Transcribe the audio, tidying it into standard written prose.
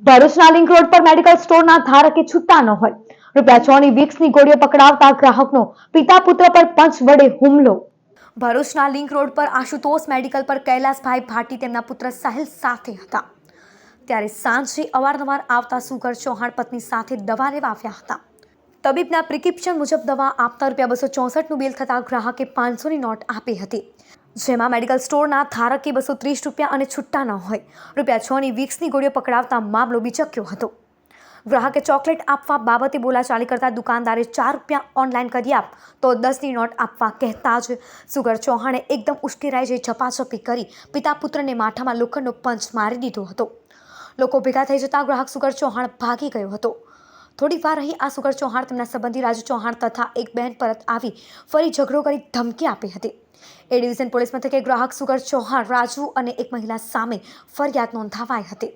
ભરૂચના link road પર medical સ્ટોરના ધારકે છૂટા ન હોય રૂપિયા 6 ગોળીઓ પકડાવતા ગ્રાહકનો પિતા પુત્ર પર પંચ વડે હુમલો। ભરૂચના લિંક રોડ પર આશુતોષ મેડિકલ પર કૈલાસભાઈ ભાટી તેમના પુત્ર સાહિલ સાથે હતા। ત્યારે સાંજે અવારનવાર આવતા સુગર ચૌહાણ પત્ની સાથે દવા લેવા આવ્યા હતા। તબીબના પ્રિસ્ક્રિપ્શન મુજબ દવા આપતા ₹264નું બિલ થતા ગ્રાહકે 500ની નોટ આપી હતી, જેમાં મેડિકલ સ્ટોરના ધારકે ₹230 અને છૂટા ન હોય ₹6ની ગોળીઓ પકડાવતા મામલો બીચક્યો હતો। ગ્રાહકે ચોકલેટ આપવા બાબતે બોલાચાલી કરતા દુકાનદારે ₹4 ઓનલાઈન કરી આપ તો 10ની નોટ આપવા કહેતા જ સુગર ચૌહાણે એકદમ ઉશ્કેરાઈ જઈ ઝપાઝપી કરી પિતા પુત્રને માથામાં લોખંડનો પંચ મારી દીધો હતો। લોકો ભેગા થઈ જતા ગ્રાહક સુગર ચૌહાણ ભાગી ગયો હતો। થોડીક વાર રહી આ સુગર ચૌહાણ તેમના સંબંધી રાજુ ચૌહાણ તથા એક બહેન પરત આવી ફરી ઝઘડો કરી ધમકી આપી હતી। એ ડિવિઝન પોલીસ મથકે ગ્રાહક સુગર ચૌહાણ રાજુ અને એક મહિલા સામે ફરિયાદ નોંધાવાઈ હતી।